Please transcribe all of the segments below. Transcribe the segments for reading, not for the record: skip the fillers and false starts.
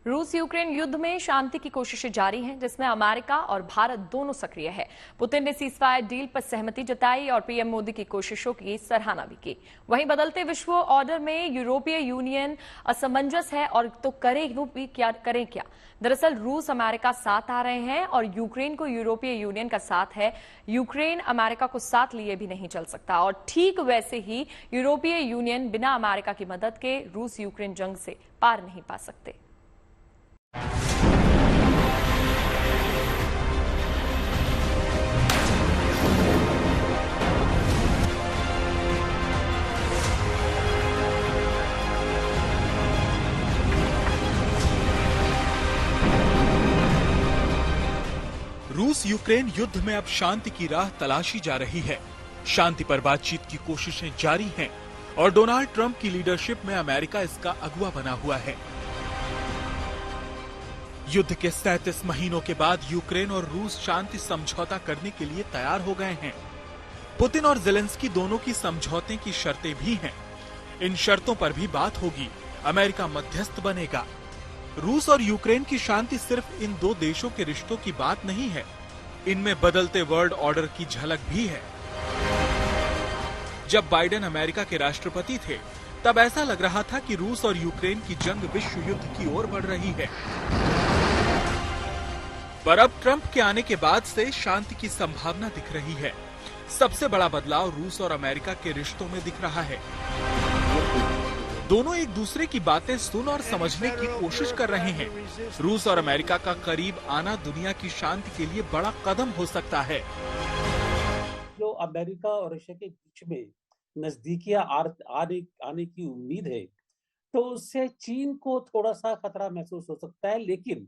रूस यूक्रेन युद्ध में शांति की कोशिशें जारी हैं, जिसमें अमेरिका और भारत दोनों सक्रिय है। पुतिन ने सीजफायर डील पर सहमति जताई और पीएम मोदी की कोशिशों की सराहना भी की। वहीं बदलते विश्व ऑर्डर में यूरोपीय यूनियन असमंजस है और तो करें क्या। दरअसल रूस अमेरिका साथ आ रहे हैं और यूक्रेन को यूरोपीय यूनियन का साथ है। यूक्रेन अमेरिका को साथ लिए भी नहीं चल सकता और ठीक वैसे ही यूरोपीय यूनियन बिना अमेरिका की मदद के रूस यूक्रेन जंग से पार नहीं पा सकते। रूस यूक्रेन युद्ध में अब शांति की राह तलाशी जा रही है। शांति पर बातचीत की कोशिशें जारी हैं और डोनाल्ड ट्रंप की लीडरशिप में अमेरिका इसका अगुवा बना हुआ है। युद्ध के 37 महीनों के बाद यूक्रेन और रूस शांति समझौता करने के लिए तैयार हो गए हैं। पुतिन और ज़ेलेंस्की दोनों की समझौते की शर्तें भी हैं। इन शर्तों पर भी बात होगी। अमेरिका मध्यस्थ बनेगा। रूस और यूक्रेन की शांति सिर्फ इन दो देशों के रिश्तों की बात नहीं है, इनमें बदलते वर्ल्ड ऑर्डर की झलक भी है। जब बाइडेन अमेरिका के राष्ट्रपति थे, तब ऐसा लग रहा था कि रूस और यूक्रेन की जंग विश्व युद्ध की ओर बढ़ रही है। पर अब ट्रंप के आने के बाद से शांति की संभावना दिख रही है। सबसे बड़ा बदलाव रूस और अमेरिका के रिश्तों में दिख रहा है। दोनों एक दूसरे की बातें सुन और समझने की कोशिश कर रहे हैं। रूस और अमेरिका का करीब आना दुनिया की शांति के लिए बड़ा कदम हो सकता है। जो अमेरिका और रशिया के बीच में नजदीकियां आने की उम्मीद है, तो उससे चीन को थोड़ा सा खतरा महसूस हो सकता है। लेकिन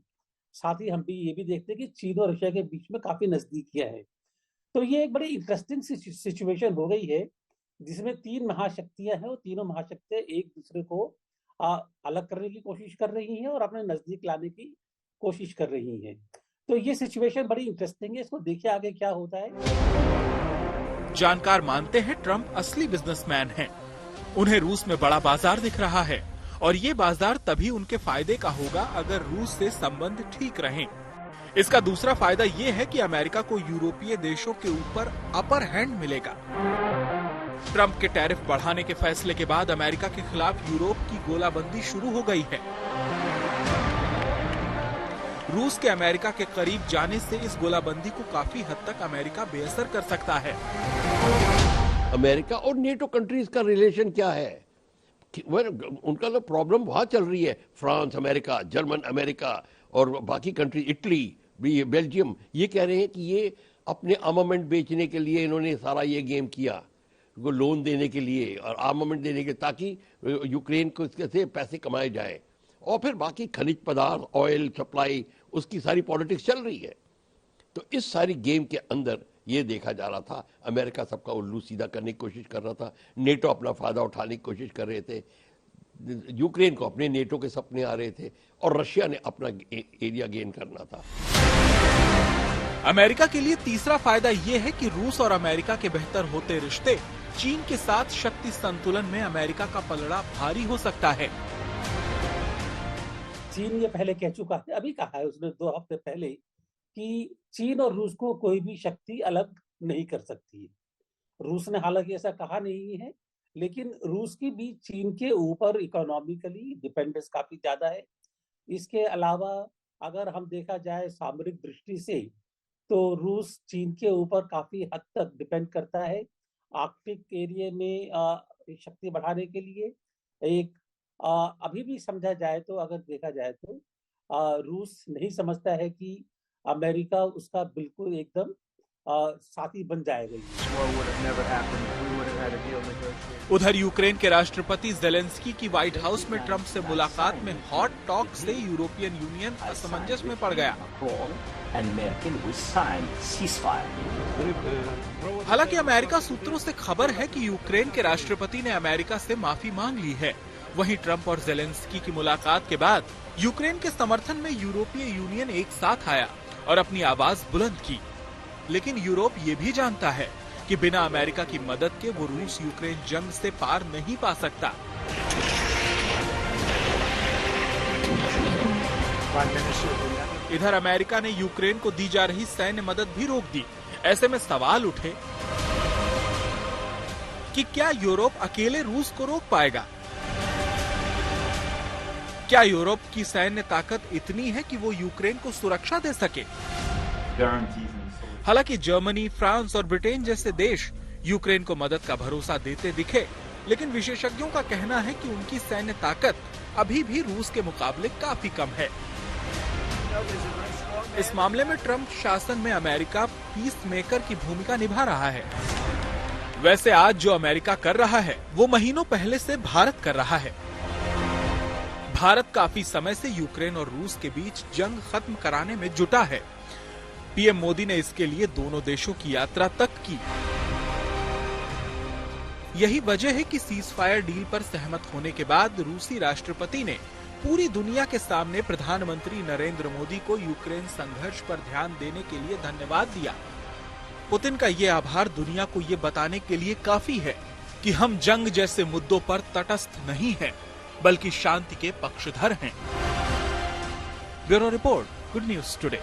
साथ ही हम भी ये भी देखते हैं कि चीन और रशिया के बीच में काफी नजदीकियां है। तो ये एक बड़ी इंटरेस्टिंग सिचुएशन हो गई है, जिसमें तीन महाशक्तियां हैं और तीनों महाशक्तियां एक दूसरे को अलग करने की कोशिश कर रही हैं और अपने नजदीक लाने की कोशिश कर रही हैं। तो ये सिचुएशन बड़ी इंटरेस्टिंग है। इसको देखिए आगे क्या होता है। जानकार मानते हैं ट्रंप असली बिजनेसमैन हैं। उन्हें रूस में बड़ा बाजार दिख रहा है और ये बाजार तभी उनके फायदे का होगा अगर रूस से संबंध ठीक रहें। इसका दूसरा फायदा ये है कि अमेरिका को यूरोपीय देशों के ऊपर अपर हैंड मिलेगा। ट्रंप के टैरिफ बढ़ाने के फैसले के बाद अमेरिका के खिलाफ यूरोप की गोलाबंदी शुरू हो गई है। रूस के अमेरिका के करीब जाने से इस गोलाबंदी को काफी हद तक अमेरिका बेअसर कर सकता है। अमेरिका और नेटो कंट्रीज का रिलेशन क्या है? उनका तो प्रॉब्लम वहां चल रही है। फ्रांस अमेरिका, जर्मन अमेरिका और बाकी कंट्री, इटली, बेल्जियम, ये कह रहे हैं कि ये अपने आर्मामेंट बेचने के लिए इन्होंने सारा ये गेम किया, को लोन देने के लिए और आर्मामेंट देने के, ताकि यूक्रेन को इसके से पैसे कमाए जाए। और फिर बाकी खनिज पदार्थ, ऑयल सप्लाई, उसकी सारी पॉलिटिक्स चल रही है। तो इस सारी गेम के अंदर ये देखा जा रहा था, अमेरिका सबका उल्लू सीधा करने की कोशिश कर रहा था, नेटो अपना फायदा उठाने की कोशिश कर रहे थे, यूक्रेन को अपने नेटो के सपने आ रहे थे और रशिया ने अपना एरिया गेन करना था। अमेरिका के लिए तीसरा फायदा ये है कि रूस और अमेरिका के बेहतर होते रिश्ते चीन के साथ शक्ति संतुलन में अमेरिका का पलड़ा भारी हो सकता है। चीन ये पहले कह चुका है, अभी कहा है उसने 2 हफ्ते पहले, कि चीन और रूस को कोई भी शक्ति अलग नहीं कर सकती है। रूस ने हालांकि ऐसा कहा नहीं है, लेकिन रूस की भी चीन के ऊपर इकोनॉमिकली डिपेंडेंस काफी ज्यादा है। इसके अलावा अगर हम देखा जाए सामरिक दृष्टि से, तो रूस चीन के ऊपर काफी हद तक डिपेंड करता है आर्कटिक एरिया में शक्ति बढ़ाने के लिए। एक अभी भी समझा जाए तो, अगर देखा जाए तो रूस नहीं समझता है कि अमेरिका उसका बिल्कुल एकदम साथी बन जाएगा। उधर यूक्रेन के राष्ट्रपति ज़ेलेंस्की की व्हाइट हाउस में ट्रंप से मुलाकात में हॉट टॉक से यूरोपियन यूनियन असमंजस में पड़ गया। हालांकि अमेरिका सूत्रों से खबर है कि यूक्रेन के राष्ट्रपति ने अमेरिका से माफी मांग ली है। वहीं ट्रंप और ज़ेलेंस्की की मुलाकात के बाद यूक्रेन के समर्थन में यूरोपीय यूनियन एक साथ आया और अपनी आवाज बुलंद की। लेकिन यूरोप ये भी जानता है कि बिना अमेरिका की मदद के वो रूस यूक्रेन जंग से पार नहीं पा सकता। इधर अमेरिका ने यूक्रेन को दी जा रही सैन्य मदद भी रोक दी। ऐसे में सवाल उठे कि क्या यूरोप अकेले रूस को रोक पाएगा? क्या यूरोप की सैन्य ताकत इतनी है कि वो यूक्रेन को सुरक्षा दे सके? हालांकि जर्मनी, फ्रांस और ब्रिटेन जैसे देश यूक्रेन को मदद का भरोसा देते दिखे, लेकिन विशेषज्ञों का कहना है कि उनकी सैन्य ताकत अभी भी रूस के मुकाबले काफी कम है। इस मामले में ट्रंप शासन में अमेरिका पीस मेकर की भूमिका निभा रहा है। वैसे आज जो अमेरिका कर रहा है वो महीनों पहले से भारत कर रहा है। भारत काफी समय से यूक्रेन और रूस के बीच जंग खत्म कराने में जुटा है। पीएम मोदी ने इसके लिए दोनों देशों की यात्रा तक की। यही वजह है कि सीज फायर डील पर सहमत होने के बाद रूसी राष्ट्रपति ने पूरी दुनिया के सामने प्रधानमंत्री नरेंद्र मोदी को यूक्रेन संघर्ष पर ध्यान देने के लिए धन्यवाद दिया। पुतिन का ये आभार दुनिया को ये बताने के लिए काफी है कि हम जंग जैसे मुद्दों पर तटस्थ नहीं हैं, बल्कि शांति के पक्षधर हैं। Bureau report, good news today.